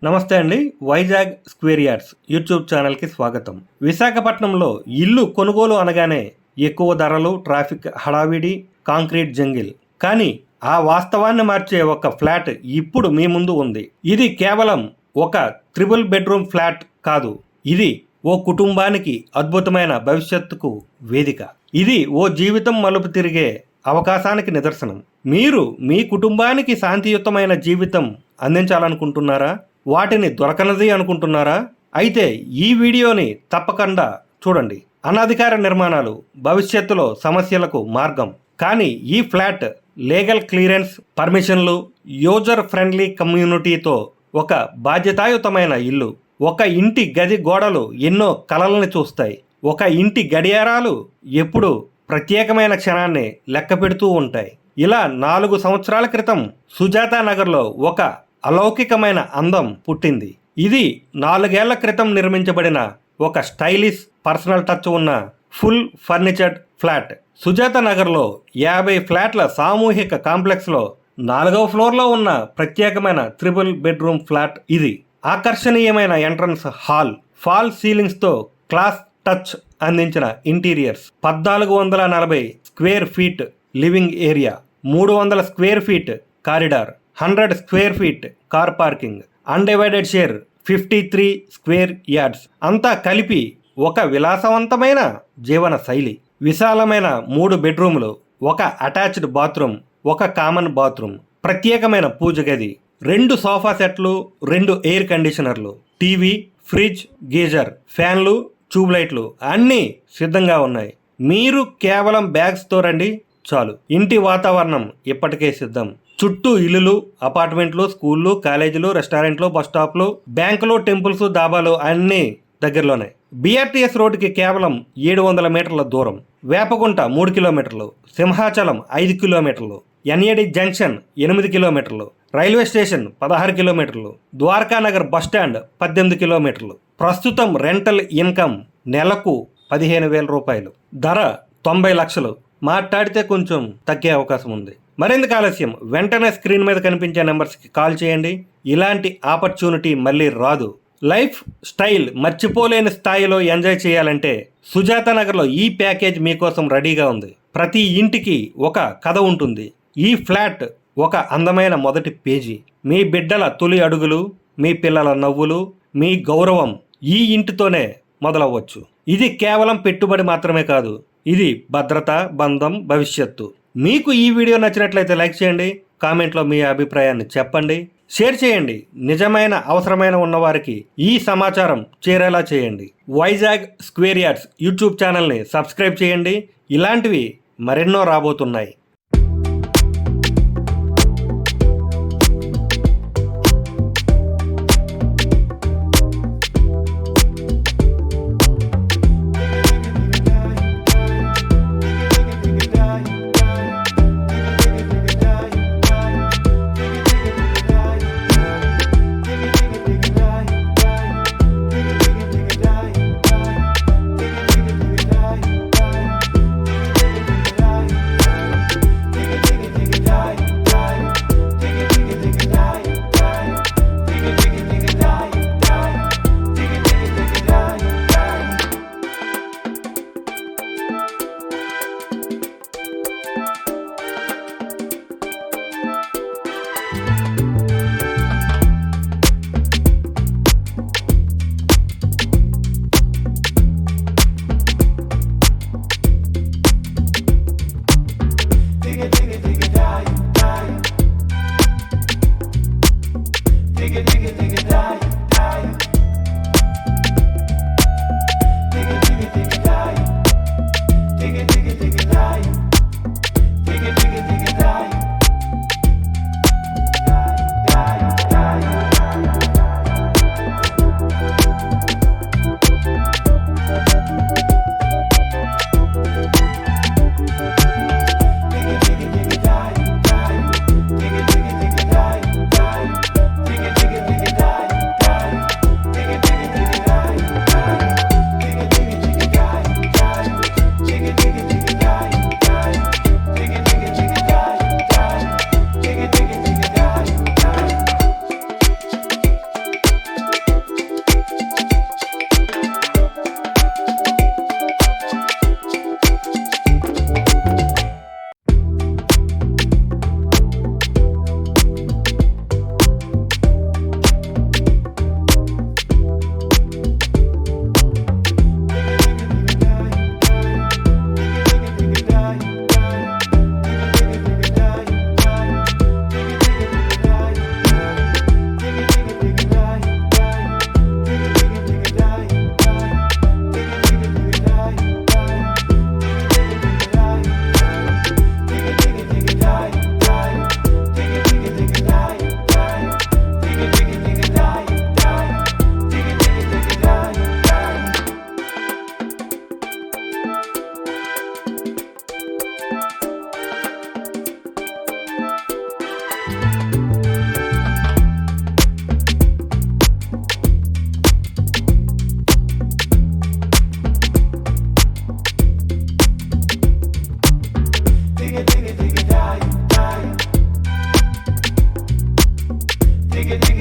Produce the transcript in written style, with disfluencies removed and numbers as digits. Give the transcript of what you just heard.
నమస్తే అండి. Vizag square yards YouTube ఛానల్కి స్వాగతం. విశాఖపట్నంలో ఇల్లు కొనుగోలు అనగానే ఎక్కువ ధరలు, ట్రాఫిక్ హడావిడి, కాంక్రీట్ జంగిల్. కానీ ఆ వాస్తవాన్ని మార్చే ఒక ఫ్లాట్ ఇప్పుడు మీ ముందు ఉంది. ఇది కేవలం ఒక 3 బెడ్రూమ్ ఫ్లాట్ కాదు. ఇది ఓ కుటుంబానికి అద్భుతమైన భవిష్యత్తుకు వేదిక. ఇది ఓ జీవితం మలుపు తిరిగే అవకాశానికి నిదర్శనం. మీరు మీ కుటుంబానికి శాంతియుతమైన జీవితం అందించాలనుకుంటున్నారా? వాటిని దొరకనది అనుకుంటున్నారా? అయితే ఈ వీడియోని తప్పకుండా చూడండి. అనధికార నిర్మాణాలు భవిష్యత్తులో సమస్యలకు మార్గం. కానీ ఈ ఫ్లాట్ లీగల్ క్లియరెన్స్, పర్మిషన్లు, యూజర్ ఫ్రెండ్లీ కమ్యూనిటీతో ఒక బాధ్యతాయుతమైన ఇల్లు. ఒక ఇంటి గది గోడలు ఎన్నో కలల్ని చూస్తాయి. ఒక ఇంటి గడియారాలు ఎప్పుడు ప్రత్యేకమైన క్షణాన్ని లెక్క పెడుతూ ఉంటాయి. ఇలా 4 సంవత్సరాల క్రితం సుజాతా నగర్లో ఒక అలౌకికమైన అందం పుట్టింది. ఇది 4 ఏళ్ల క్రితం నిర్మించబడిన ఒక స్టైలిష్, పర్సనల్ టచ్ ఉన్న ఫుల్ ఫర్నిచర్డ్ ఫ్లాట్. సుజాతా నగర్లో 50 ఫ్లాట్ల సామూహిక కాంప్లెక్స్లో 4వ ఫ్లోర్లో ఉన్న ప్రత్యేకమైన 3 బెడ్రూమ్ ఫ్లాట్ ఇది. ఆకర్షణీయమైన ఎంట్రన్స్ హాల్, ఫాల్ సీలింగ్స్తో క్లాస్ టచ్ అందించిన interiors, 1440 square feet living area, 300 square feet corridor, 100 square feet car parking, undivided share 53 square yards. అంతా కలిపి ఒక విలాసవంతమైన జీవన శైలి. విశాలమైన 3 బెడ్రూములు, ఒక అటాచ్డ్ బాత్రూమ్, ఒక కామన్ బాత్రూమ్, ప్రత్యేకమైన పూజ గది, 2 సోఫా సెట్లు, 2 ఎయిర్ కండిషనర్లు, టీవీ, ఫ్రిడ్జ్, గీజర్, ఫ్యాన్లు, ట్యూబ్లైట్లు అన్నీ సిద్ధంగా ఉన్నాయి. మీరు కేవలం బ్యాగ్స్తో రండి చాలు. ఇంటి వాతావరణం ఇప్పటికే సిద్ధం. చుట్టూ ఇల్లులు, అపార్ట్మెంట్లు, స్కూళ్ళు, కాలేజీలు, రెస్టారెంట్లు, బస్ స్టాప్లు, బ్యాంకులు, టెంపుల్స్, దాబాలు అన్నీ దగ్గరలోనే. బీఆర్టీఎస్ రోడ్డుకి కేవలం 700 మీటర్ల దూరం. వేపగుంట 3 కిలోమీటర్లు, సింహాచలం 5 కిలోమీటర్లు, ఎన్ఏడి జంక్షన్ 8 కిలోమీటర్లు, రైల్వే స్టేషన్ 16 కిలోమీటర్లు, ద్వారకానగర్ బస్టాండ్ 18 కిలోమీటర్లు. ప్రస్తుతం రెంటల్ ఇన్కమ్ నెలకు 15,000 రూపాయలు. ధర 90 లక్షలు. మాట్లాడితే కొంచెం తగ్గే అవకాశం ఉంది. మరెందుకు ఆలస్యం, వెంటనే స్క్రీన్ మీద కనిపించే నెంబర్స్కి కాల్ చేయండి. ఇలాంటి ఆపర్చునిటీ మళ్ళీ రాదు. లైఫ్ స్టైల్ మర్చిపోలేని స్థాయిలో ఎంజాయ్ చేయాలంటే సుజాతా నగర్లో ఈ ప్యాకేజ్ మీకోసం రెడీగా ఉంది. ప్రతి ఇంటికి ఒక కథ ఉంటుంది. ఈ ఫ్లాట్ ఒక అందమైన మొదటి పేజీ. మీ బిడ్డల తొలి అడుగులు, మీ పిల్లల నవ్వులు, మీ గౌరవం ఈ ఇంటితోనే మొదలవ్వచ్చు. ఇది కేవలం పెట్టుబడి మాత్రమే కాదు, ఇది భద్రత, బంధం, భవిష్యత్తు. మీకు ఈ వీడియో నచ్చినట్లయితే లైక్ చేయండి, కామెంట్లో మీ అభిప్రాయాన్ని చెప్పండి, షేర్ చేయండి. నిజమైన అవసరమైన ఉన్నవారికి ఈ సమాచారం చేరేలా చేయండి. వైజాగ్ స్క్వేర్ యార్డ్స్ యూట్యూబ్ ఛానల్ని సబ్స్క్రైబ్ చేయండి. ఇలాంటివి మరెన్నో రాబోతున్నాయి. జిగి జిగి